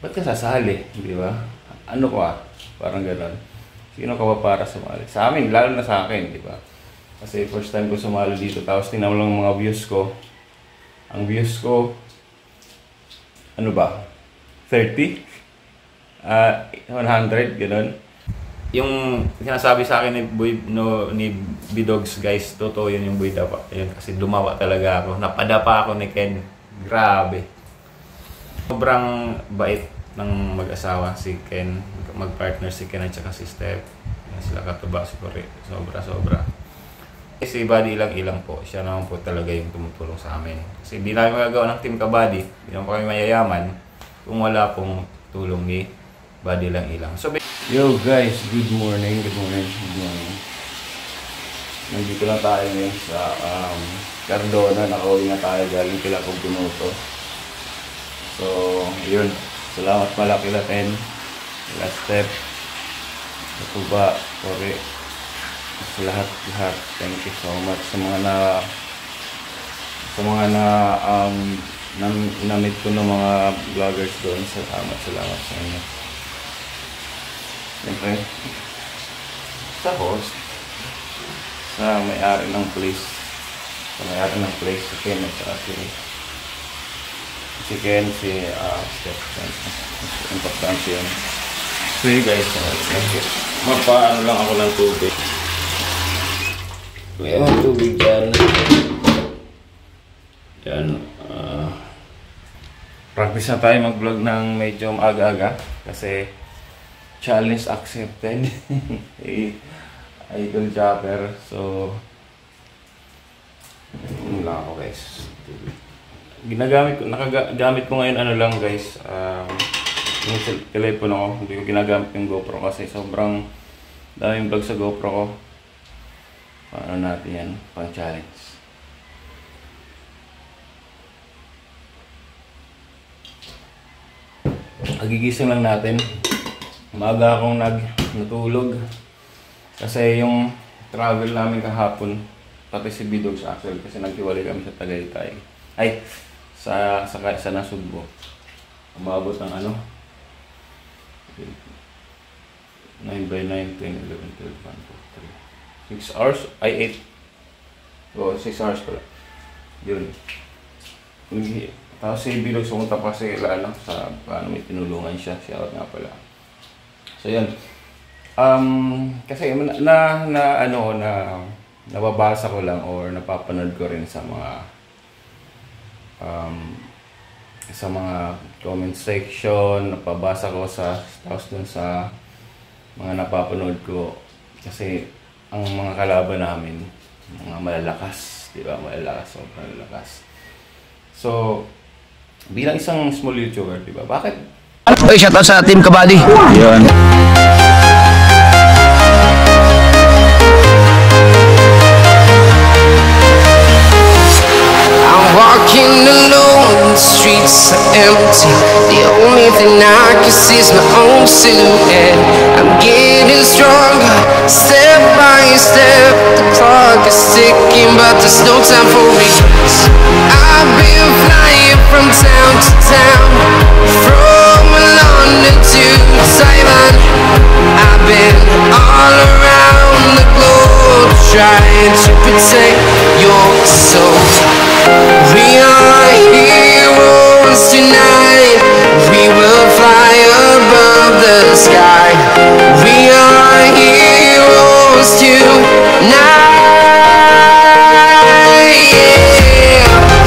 ba't ka sasali, di ba? Ano ka? Parang gano'n. Sino ka ba para sumali? Sa amin, lalo na sa akin, di ba? Kasi first time ko sumali dito, tapos tingnan mo lang mga views ko. Ang views ko, ano ba? 30? 100, gano'n. Yung sinasabi sa akin ni Bidogs, guys, totoo yun yung buhay dapa. Yun, kasi dumawa talaga ako. Napadapa ako ni Ken. Grabe. Sobrang bait ng mag-asawa si Ken. Mag-partner si Ken at saka si Steph. Yan sila katuba si Kore. Sobra. Si Buddy ilang po. Siya naman po talaga yung tumutulong sa amin. Kasi hindi namin magagawa ng Team Kabady. Hindi naman kami mayayaman kung wala pong tulong ni Buddy ilang. So, yo guys, good morning. Nandito na tayo ngayon sa Cardona. Nakauwi na tayo galing kila Pagbunuto. So, yun. Salamat pala kila Ten, kila Step, sa Tuba, Kore, sa lahat. Thank you so much sa mga na-meet ko ng mga vloggers doon. Salamat sa inyo. Siyempre, sa host, sa may-ari ng place, si Ken at saka si Ken, si Steph. Importante yun. So you guys, mapaano lang ako ng tubig. May tubig dyan. Yan. Practice na tayo mag-vlog ng medyo maaga-aga kasi challenge accepted. Idol Japper. So yun lang ako guys. Nakagamit ko ngayon ano lang guys, yung telepono ko. Hindi ko ginagamit yung GoPro kasi sobrang daming vlog sa GoPro ko. Paano natin yan, pang challenge. Nagigising lang natin. Umaga akong natulog kasi yung travel namin kahapon, pati si Bidogs actually, kasi naghiwalay kami sa Tagaytay. Ay, sa Nasugbo. Umabot ng 9 by 9, 10, 11, 12, 1, 2, 3. 6 hours? Ay, 8. Oo, 6 hours pala. Yun. Tapos si Bidogs pumunta pa kasi sa paano may tinulungan siya. Shout nga pala. So, yun. Kasi nababasa ko lang or napapanood ko rin sa mga comment section, napabasa ko tapos dun sa mga napapanood ko kasi ang mga kalaban namin mga malalakas, di ba? Sobrang malalakas. So bilang isang small YouTuber, di ba? Bakit? Oy, shout out sa Team Kabady. Yun. Walking alone, the streets are empty. The only thing I can see is my own silhouette. I'm getting stronger, step by step. The clock is ticking, but there's no time for regrets. I've been flying from town to town, from London to Taiwan. I've been all around the globe, trying to protect your soul. We are heroes tonight. We will fly above the sky. We are heroes tonight. Yeah.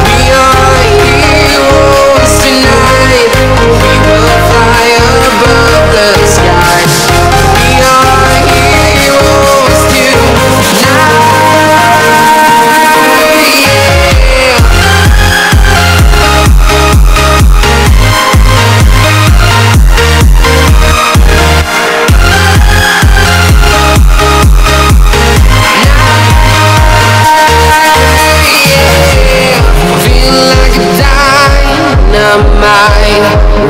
We are heroes tonight. We will fly above the sky. We are heroes tonight.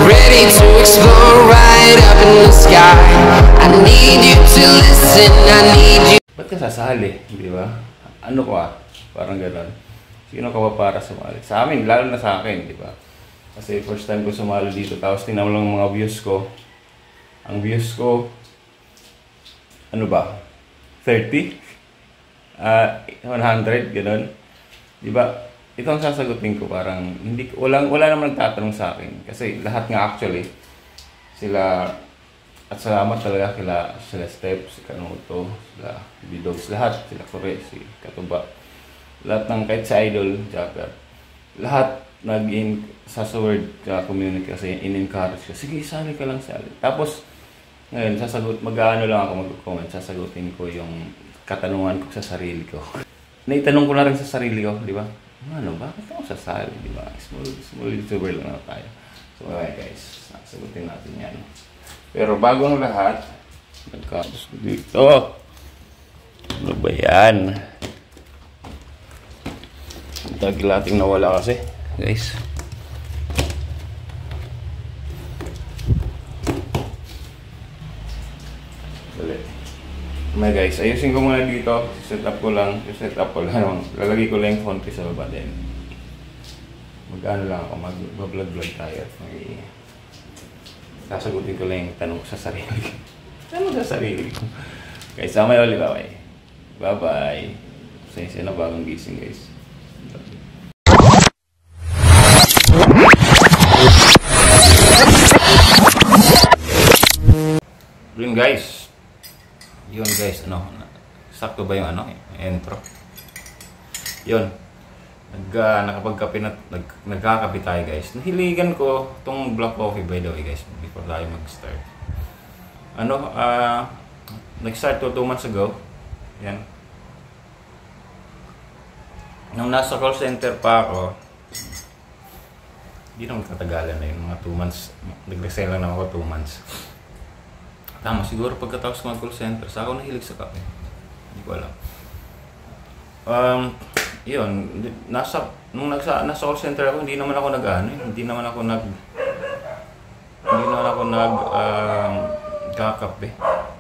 Ready to explore right up in the sky. I need you to listen, I need you. Ba't ka sasali, di ba? Ano ka? Parang gano'n. Sino ka ba para sumali? Sa amin, lalo na sa akin, di ba? Kasi first time ko sumalo dito. Tapos tingnan mo lang mga views ko. Ang views ko, ano ba? 30? 100, gano'n. Diba? Ito ang sasagutin ko, parang wala namang nagtatanong sa akin. Kasi lahat nga actually, sila, at salamat talaga sila Step, si Kanuto, sila Bidogs, lahat, sila Kore, si Katuba. Lahat ng kahit sa Idol, Japper. Lahat sa word community kasi in-encourage ko. Sige, sali ka lang, sali. Tapos, ngayon, mag-ano lang ako, mag-comment, sasagutin ko yung katanungan ko sa sarili ko. Naitanong ko na rin sa sarili ko, di ba? Ano, bakit ako sasali, di ba? Small YouTuber lang na tayo. So, okay guys, sasagutin natin yan. Pero bago ang lahat, nagkapos ko dito. Ano ba yan? Dahil ating nawala kasi, guys. May guys, ayusin ko muna dito. Set up ko lang. Lalagay ko lang yung phone ko sa baba din. Mag-ano lang ako, mag-vlog tayo. Sasagutin ko lang yung tanong ko sa sarili ko. Tanong sa sarili ko. Guys, samay ulit. Bye-bye. Pasensya na bagong gising guys. Yun guys, sakto ba yung intro? Yun, nakapagkape na, nagkakape tayo guys. Nahiligan ko tong black coffee by the way guys, before tayo mag-start. Nag-start to 2 months ago. Yan. Nung nasa call center pa ako, hindi naman katagalan na yun, mga 2 months. Nag-resign lang ako 2 months. Tama, siguro pagkatapos ko mag-call center, sa ako nahilig sa kape. Hindi ko alam. Yun, nung nasa call center ako, hindi naman ako kakape.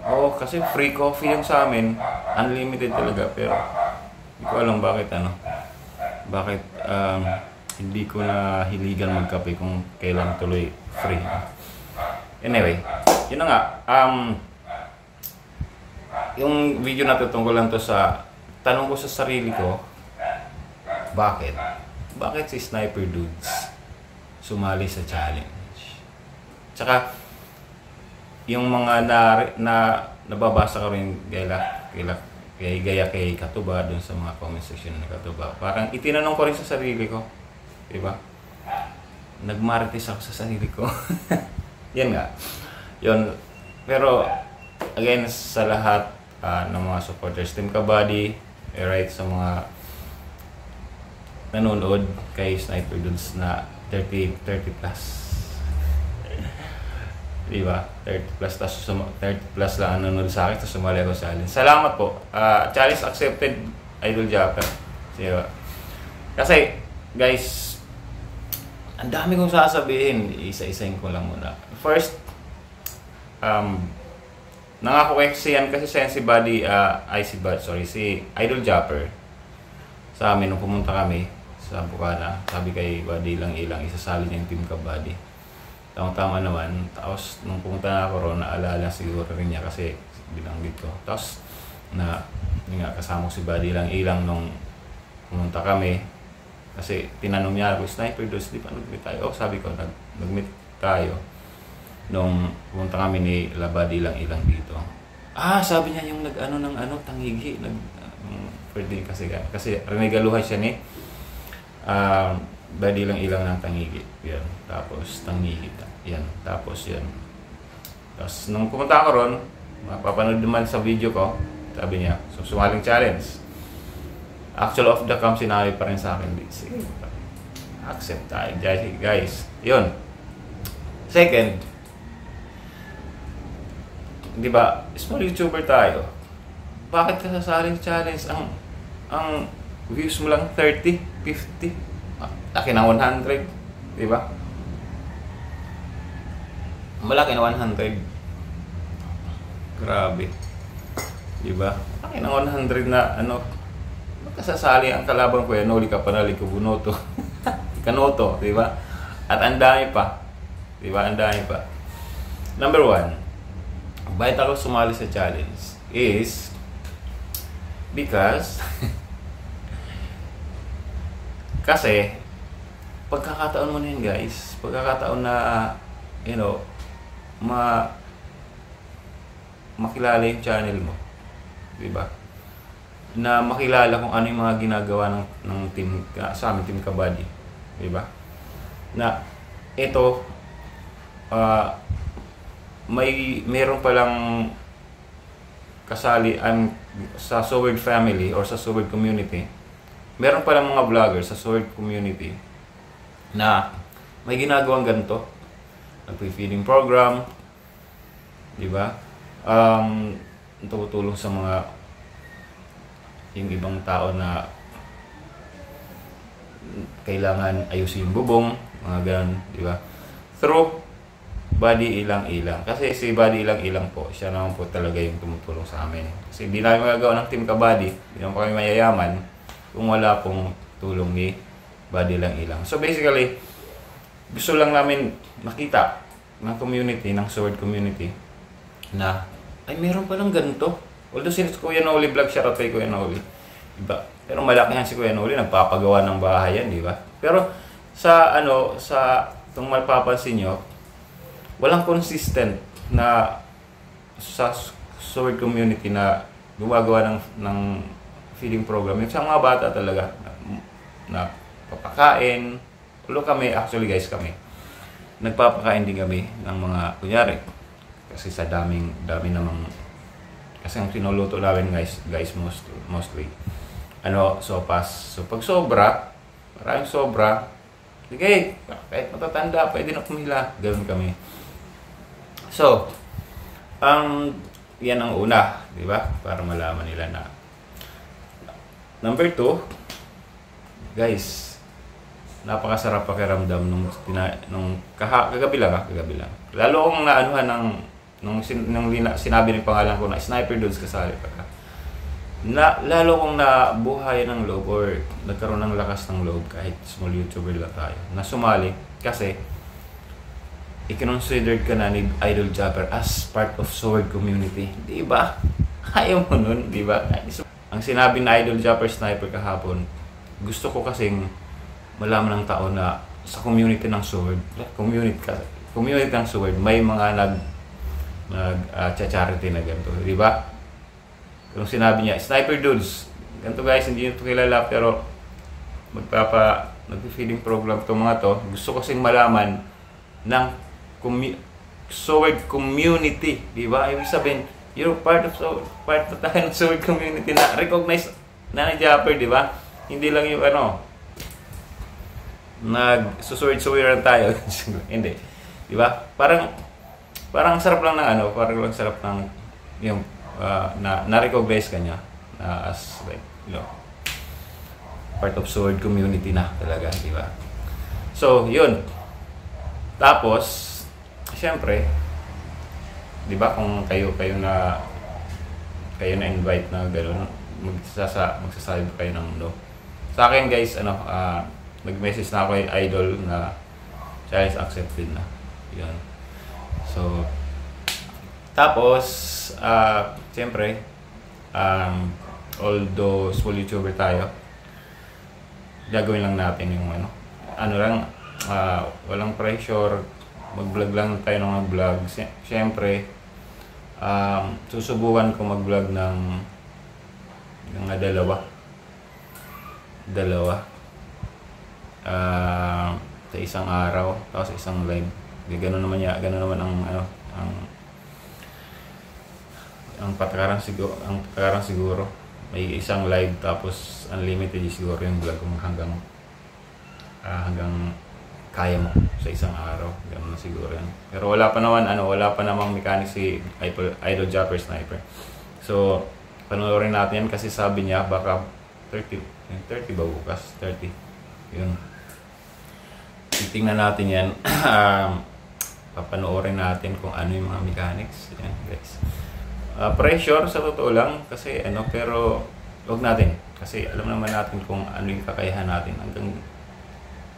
Oo, kasi free coffee yung sa amin, unlimited talaga, pero hindi ko alam bakit hindi ko na hiligan magkape kung kailan tuloy free. Anyway, yun na nga, yung video na tungkol lang to sa tanong ko sa sarili ko, bakit si Sniper Dudes sumali sa challenge? Tsaka yung mga nababasa ko rin kay Katuba dun sa mga comment section ni Katuba, parang itinanong ko rin sa sarili ko, diba? Nagmarites ako sa sarili ko. Yan nga. Yun. Pero, again, sa lahat ng mga supporters, Team Kabady, right, sa mga nanonood kay Sniper Dudes na 30 plus. Diba? 30 plus, 30 plus lang nanonood sa akin, tapos sumali ako sa challenge. Salamat po. Challenge accepted, Idol Japper. Diba? Kasi, guys, ang dami kong sasabihin, isa-isahin ko lang muna. First, nangako kasi si Idol Japper sa amin nung pumunta kami sa Bukana. Sabi kay Buddy ilang isasali niya yung Team Kabady. Tama naman. Tapos nung pumunta na ako ron, naalala siguro rin niya kasi binanggit ko. Tapos kasama ko si Buddy ilang nung pumunta kami. Kasi tinanong niya ako, Sniper Dudes, di pa nag-meet tayo? Sabi ko, nag-meet tayo. Nung pumunta kami ni Labadi ilang dito. Sabi niya yung Tangigi. Pwede kasi renegaluhan siya ni Badi ilang ng Tangigi. Yan. Tapos Tangigi. Yan. Tapos yan. Tapos nung pumunta ako ron, mapapanood naman sa video ko, sabi niya, sumaling challenge. Actual off the cam, sinabi pa rin sa akin. Sige, accept tayo, guys. Yun. Second, di ba, small YouTuber tayo. Bakit ka sasaling challenge? Ang views mo lang 30, 50, laki na 100, di ba? Malaki na 100. Grabe. Di ba? Laki na 100 na magkasasali ang kalaban ko yan, Noli Kapanali Kubunoto. Kanoto, di ba? At ang dami pa. Di ba? Ang dami pa. Number 1, bakit ako sumali sa challenge is because kasi pagkakataon mo na yun, guys. Pagkakataon na makilala yung channel mo. Di ba? Na makilala kung ano yung mga ginagawa ng team sa amin, Team Kabady. Di ba? Na ito meron palang kasali sa Sword family or sa Sword community. Meron palang mga vloggers sa Sword community na may ginagawang ganito. Nagpi-feeding program, di ba? Tutulong sa mga yung ibang tao na kailangan ayusin yung bubong, mga ganun, di ba? Through Body Ilang-Ilang. Kasi si Body Ilang-Ilang po, siya naman po talaga yung tumutulong sa amin. Kasi hindi namin magagawa ng Team Kabady, hindi naman kami mayayaman kung wala pong tulong ni Body Ilang-Ilang. So basically, gusto lang namin makita ng community, ng Sword community, na ay meron palang ganito. Although si Kuya Noli vlog, shoutout kay Kuya Noli, diba? Pero malaki yan si Kuya Noli, nagpapagawa ng bahay yan, diba? Pero sa kung mapapansin nyo, walang consistent na sa Sword community na gumagawa ng feeding program. Yung sa mga bata talaga na papakain. Ulo kami, actually guys, kami nagpapakain din kami ng mga, kunyari, kasi sa dami namang, kasi ang tinuluto namin guys mostly sopas. So pag maraming sobra, sige, kahit matatanda, pwede na pumila. Ganoon kami. So, yan ang una, di ba? Para malaman nila na. Number 2, guys, napakasarap pakiramdam kagabi lang. Lalo akong naanuhan nung sinabi ng pangalan ko na Sniper Dudes kasali pa ka. Lalo kong nabuhay ng loob or nagkaroon ng lakas ng loob kahit small YouTuber lang tayo na sumali kasi i-considered ka na ni Idol Japper as part of Sword community. Di ba? Ayaw mo nun, di ba? Ang sinabi ni Idol Japper Sniper kahapon, gusto ko kasing malaman ng tao na sa community ng Sword, community ng Sword, may mga charity na ganito, di ba? Kung sinabi niya, Sniper Dudes, ganito guys, hindi nyo ito kilala, pero nag-feeding program itong mga to. Gusto ko kasing malaman ng Sword community, di ba? Ibig sabihin, you're part of tayo ng Sword community na recognize na ni Japper, di ba? Hindi lang yung nagsusword-swiran tayo. Hindi. Di ba? Parang sarap lang ng parang sarap ng yung na-recognize ka niya as like, part of Sword community na talaga, di ba? So, yun. Tapos, siyempre, di ba kung kayo na invite na gano'n, magsasabi kayo ng no. Sa akin guys, nag-message na ako kay Idol na challenge accepted na. Yun. So, tapos, siyempre, although small YouTuber tayo, gagawin lang natin yung walang pressure, mag-vlog lang tayo ng mag-vlog. Siyempre, susubukan ko mag-vlog ng dalawa sa isang araw, tapos isang live. Gano'n naman ang patakaran siguro. May isang live tapos unlimited siguro yung vlog kung hanggang kaya mo sa isang araw. Gano'n na siguro yan. Pero wala pa namang mechanic si Idol Japper Sniper. So, panoorin natin yan kasi sabi niya baka 30 ba bukas? 30. Yun. Titingnan natin yan. Papanoorin natin kung ano yung mga mechanics. Yan, guys. Pressure sa totoo lang kasi pero wag natin. Kasi alam naman natin kung ano yung kakayahan natin. Hanggang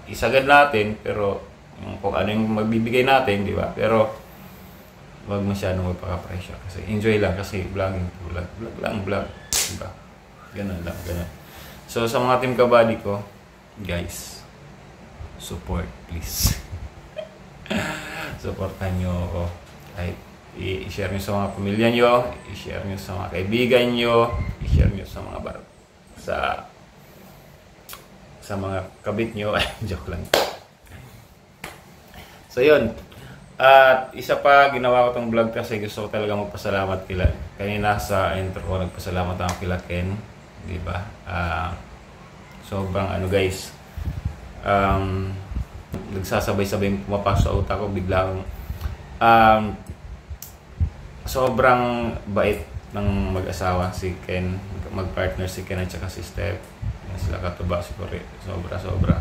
isagad natin pero yung kung ano yung magbibigay natin, di ba? Pero wag masyadong magpaka-pressure kasi enjoy lang kasi vlogging, vlog lang, di ba? Ganun lang, ganun. So sa mga team kabady ko, guys, support please. Supportan nyo ako. Kahit i-share nyo sa mga pamilya nyo, i-share nyo sa mga kaibigan nyo, i-share nyo sa mga sa mga kabit nyo. Joke lang. So yun. At isa pa, ginawa ko tong vlog kasi gusto ko talaga magpasalamat kila. Kanina sa intro ko, nagpasalamat ako kila Ken. Diba? Sobrang ano guys. Nagsasabay-sabay pumapasok sa utak ko. Biglang sobrang bait ng mag-asawa si Ken. Mag-partner si Ken at saka si Steph. Sila katuba si Kore. Sobra.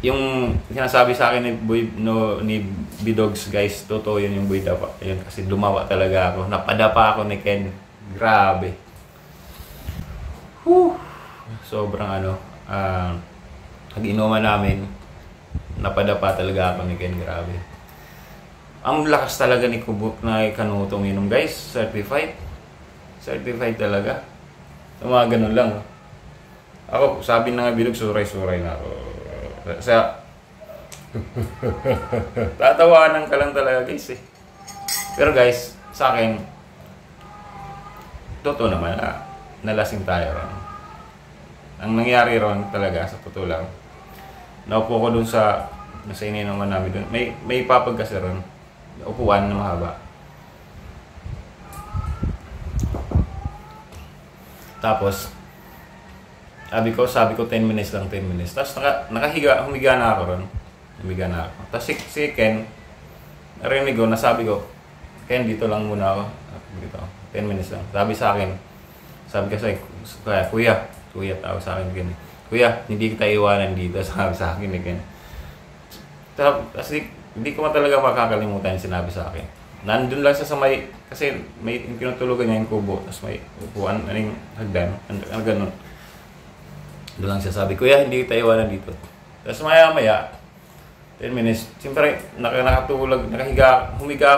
Yung sinasabi sa akin ni Bidogs guys, totoo yun yung Boy Dapa. Ayun, kasi dumawa talaga ako. Napadapa ako ni Ken. Grabe. Sobrang nag-inuman namin. Napadapa talaga ako ni Ken. Grabe. Ang lakas talaga ni Kubo na kanutong inom guys. Certified talaga. So, mga ganun lang. Ako, sabi na nga Bidogs, suray na ako. Tatawanan ka lang talaga guys eh. Pero guys, sa akin, totoo naman na nalasing tayo ron. Ang nangyari ron talaga, sa totoo lang, naupo ko dun sa nasa ininuman namin dun. May papag kasi ron. Upuan na mahaba. Tapos, sabi ko 10 minutes lang, 10 minutes. Tapos humiga na ako ron. Tapos si Ken, narinig ko, nasabi ko, Ken, dito lang muna ako. Dito, 10 minutes lang. Sabi sa akin, kuya, tawag sa akin, Ken. Kuya, hindi kita iwanan dito, sabi sa akin ni Ken. Tapos hindi ko talaga makakalimutan yung sinabi sa akin. Nandun lang siya sa kasi may pinutulugan niya yung kubo, tapos may upuan, hagdan, ganun. Doon lang siya sabi, kuya, hindi kita iwanan dito. Tapos maya-maya, 10 minutes, siyempre, nakatulog, humiga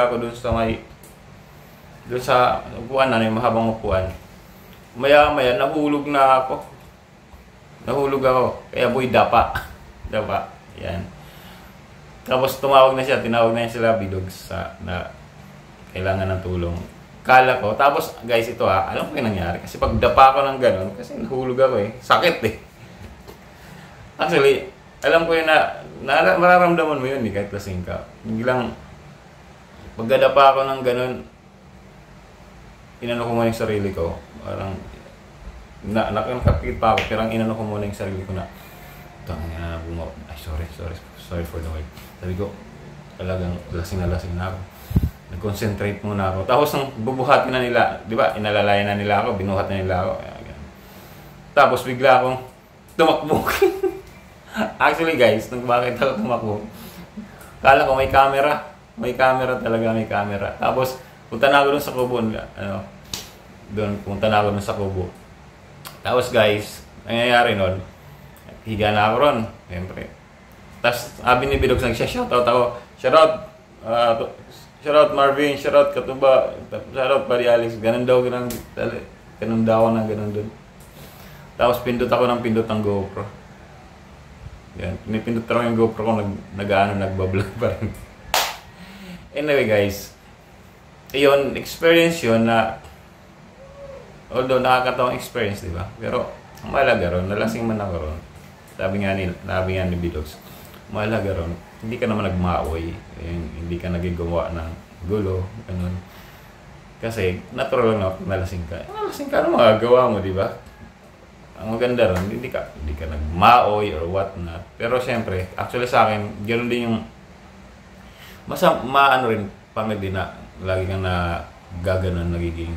ako doon sa upuan na, yung mahabang upuan. Maya-maya, nahulog ako. Kaya Boy Dapa. Yan. Tapos tinawag na niya sila Bidogs na kailangan ng tulong. Kala ko, tapos guys, ito alam ko yung nangyari. Kasi pag dapa ko ng ganun, kasi nahulog ako eh. Sakit eh. Actually, alam ko yun mararamdaman mo yun eh, kahit lasing ka. Biglang, pagdadapa ako ng ganun, inano ko muna yung sarili ko. Parang, nakakapit pa ako, pero inano ko muna yung sarili ko na, sorry for the word. Sabi ko, talagang lasing na ako. Nag-concentrate muna ako. Tapos nang bubuhatin na nila, di ba? Inalalayan na nila ako, binuhat na nila ako. Tapos bigla akong tumakbo. Actually guys, nung bakit ako tumakbo, kala ko may camera. May camera. Tapos punta na ako dun sa kubo. Punta na ako dun sa kubo. Tapos guys, nangyayari nun, higa na ako ron. Siyempre. Tapos sabi ni Bidogs, nagsya-shoutout ako. Shoutout Marvin, shoutout Katuba, shoutout Pari Alex, ganun daw ako dun. Tapos pindot ako ng GoPro. Yan, pinipindot ako yung GoPro ko, nagbablog pa rin. Anyway guys, yun, experience yun na, although nakakatawang experience, di ba? Pero, ang mahalaga ron, nalasing man ako ron. Sabi nga ni Bidogs, mahalaga ron, hindi ka naman nagmaoy, hindi ka nagagawa ng gulo, ganun. Kasi, natural lang na nalasing ka. Nalasing ka, ano magagawa mo, di ba? Ang maganda ron, hindi ka nagmaoy or what not. Pero siyempre, actually sa akin, ganoon din yung, maano rin, pangit din na, lagi kang gaganon, nagiging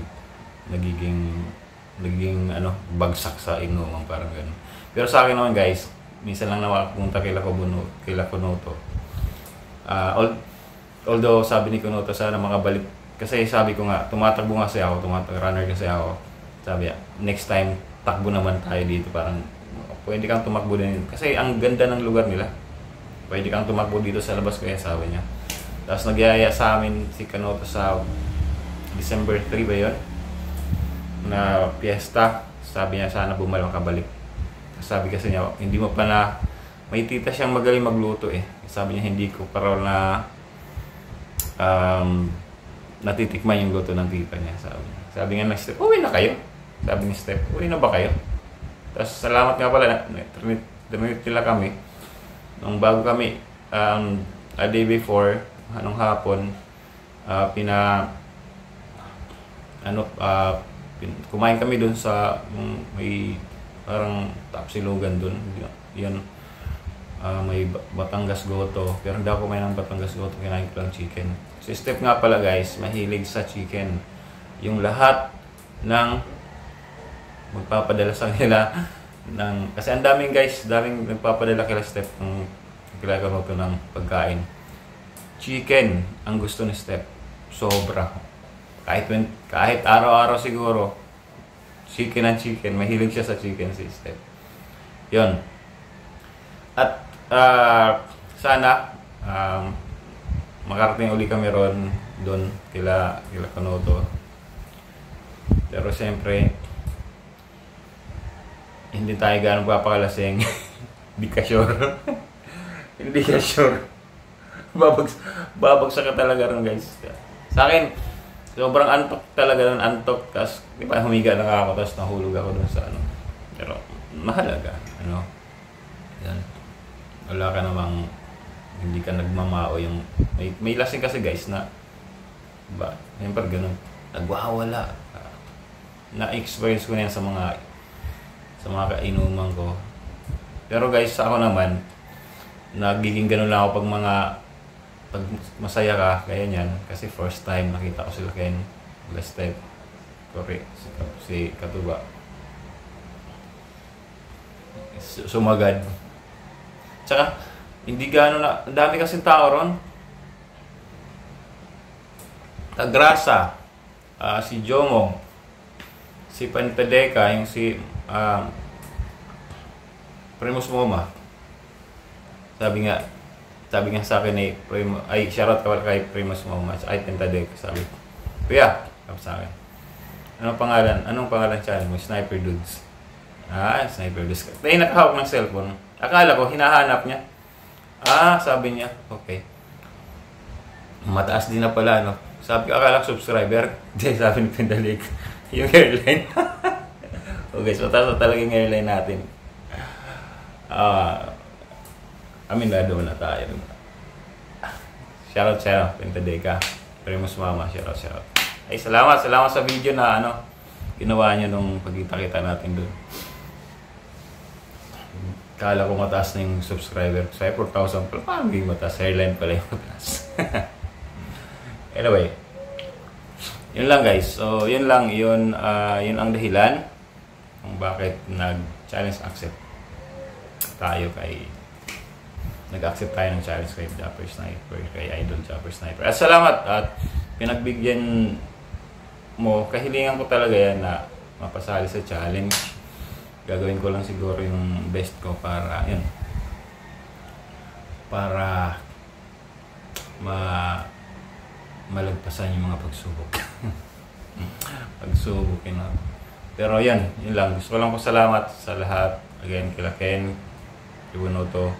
bagsak sa inuman, parang gano'n. Pero sa akin naman guys, minsan lang nakapunta kila Kunoto. Although sabi ni Kunoto sana makabalik, kasi sabi ko nga, tumatakbo runner kasi ako. Sabi next time, takbo naman tayo dito, parang pwede kang tumakbo din. Kasi ang ganda ng lugar nila. pwede kang tumakbo dito sa labas, kaya sabi niya. Tapos nagyaya sa amin si Kanoto sa December 3 ba yun? Na piyesta. Sabi niya sana bumalong ka balik. Sabi kasi niya, hindi mo pa na, may tita siyang magaling magluto eh. Sabi niya hindi ko pa raw na natitikman yung luto ng tita niya. Sabi nga ng Steph, uwi na kayo. Sabi ni Steph, uwi na ba kayo? Tapos salamat nga pala, trinit nila kami. Nung bago kami, a day before, anong hapon, kumain kami dun sa may parang tapsilugan dun. Yan, may Batangas Goto. Pero hindi ako kumain ng Batangas Goto, kinain ko lang chicken. Si Steph nga pala guys, mahilig sa chicken. Yung lahat ng magpapadala sa kanila kasi ang daming nagpapadala kila Steph ng kailangan ko ng pagkain. Chicken ang gusto ni Steph. Sobra. Kahit araw-araw siguro, chicken. Mahilig siya sa chicken si Steph. Yun. At sana makarating uli kami doon kila Kanoto. Pero siyempre, hindi tayo ganun papakalasing. Hindi ka sure. Hindi ka sure. Babagsak ka talaga rin guys. Sa akin, sobrang antok talaga ng antok. Tapos, di ba, humiga na ako. Tapos nahulog ako dun sa ano. Pero, mahalaga. Ano? Yan. Wala ka namang, hindi ka nagmamao yung, may lasing kasi guys na, diba? Siyempre ganun. Nagwawala. Na-experience ko na yan sa mga kainuman ko. Pero guys, ako naman, nagiging ganun lang ako pag masaya ka, kaya niyan. Kasi first time nakita ko sila Ken, last time, si Katuba. Sumagad. Tsaka, hindi gano'n na, dami kasing tao ron. Tagrasa, si Jomong, si Pantadeca, yung si Primus Moma. Sabi nga sa akin shoutout ka kay Primus Moma, ay Pantadeca, sabi. Kuya, sabi sa akin. Anong pangalan channel mo? Sniper Dudes. Sniper Dudes. Dahil nakahawak ng cellphone. Akala ko, hinahanap niya. Sabi niya, okay. Mataas din na pala, no? Sabi ko, akala ko subscriber. Hindi, sabi ni Pendalik. Yung airline. Okay, so mataas na talaga yung airline natin. Aminado na tayo. Shoutout sa'yo, Pentadeka. Primus Mama, shoutout. Ay, salamat sa video na ginawa niyo nung pagkita-kita natin doon. Kala ko mataas na yung subscriber. Sa'yo, 4,000 pala. Paano yung mataas? Airline pala yung mataas. Anyway. Yun lang guys. So, yun ang dahilan kung bakit nag-challenge accept tayo nag-accept tayo ng challenge kay Japper Sniper, kay Idol Japper Sniper. At salamat at pinagbigyan mo. Kahilingan ko talaga yan na mapasali sa challenge. Gagawin ko lang siguro yung best ko para malagpasan yung mga pagsubok. Pagsubukin na. Pero yun lang. Gusto ko lang salamat sa lahat. Again, kila Ken, Ibunoto,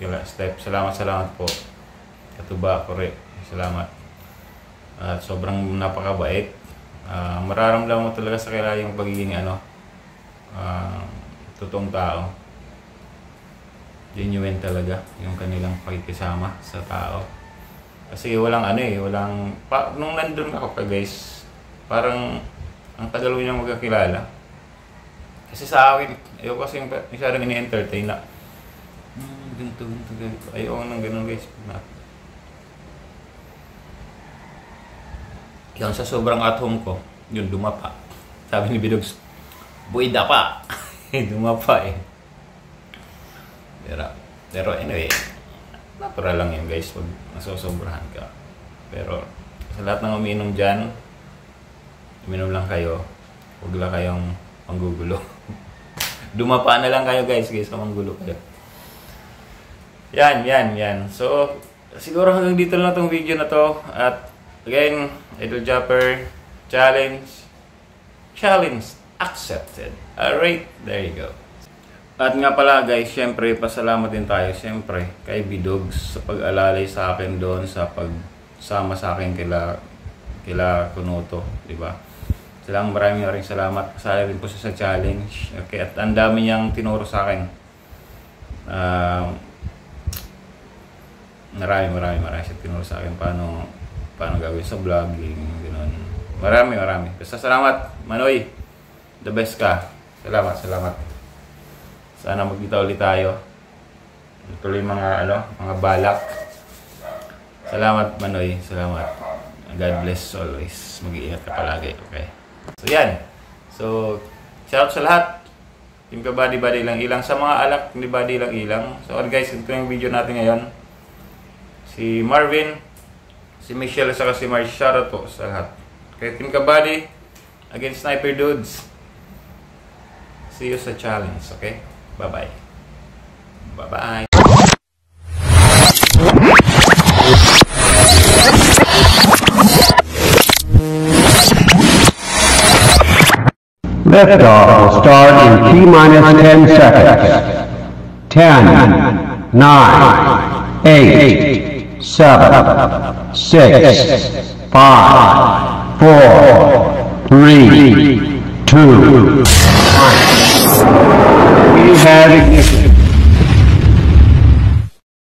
kila Step. Salamat po. Katuba, Kore. Salamat. At sobrang napakabait. Mararamdaman mo talaga sa kanila yung pagiging totoong tao. Genuine talaga yung kanilang pakikisama sa tao. Kasi walang nung nandun ako pa guys, parang ang tagal ko niyang magkakilala. Kasi sa akin, ayoko kasi yung masyadong ini-entertain na ganito. Ayoko nang ganun guys. Yung sa sobrang at home ko, yun, dumapa. Sabi ni Bidogs, buida pa. Dumapa eh. Pero anyway, natural lang yun guys, pag nasosobrahan ka. Pero sa lahat ng umiinom dyan, uminom lang kayo. Huwag lang kayong manggugulo. Dumapa na lang kayo guys, manggulo kayo. Yan. So, siguro hanggang dito lang tong video na to. At again, Idol Japper, challenge accepted. Alright, there you go. At nga pala guys, syempre, pasalamat din tayo syempre kay Bidogs sa pag-alalay sa akin doon sa pagsama sa akin kila Kunoto, di ba? Maraming salamat. Kasali rin po siya sa challenge. Okay, at ang dami niyang tinuro sa akin. Marami siya tinuro sa akin paano gagawin sa vlogging, gano'n. Marami. Basta salamat, Manoy. The best ka. Salamat. Sana magkita ulit tayo. Tuloy mga balak. Salamat, Manoy. Salamat. God bless always. Mag-iingat ka palagi, okay? So, yan. So, shout sa lahat. Team Kabady lang ilang. Sa mga alak ni Bady lang ilang. So, guys, ito yung video natin ngayon. Si Marvin, si Michelle, saka si Mars. Shoutout po sa lahat. Okay, Team Kabady against Sniper Dudes. See you sa challenge, okay? Bye-bye. Bye-bye. Liftoff will start in T-minus 10 seconds. 10, 9, 8, 7, 6, 5, 4, 3, 2, 1. We have ignition.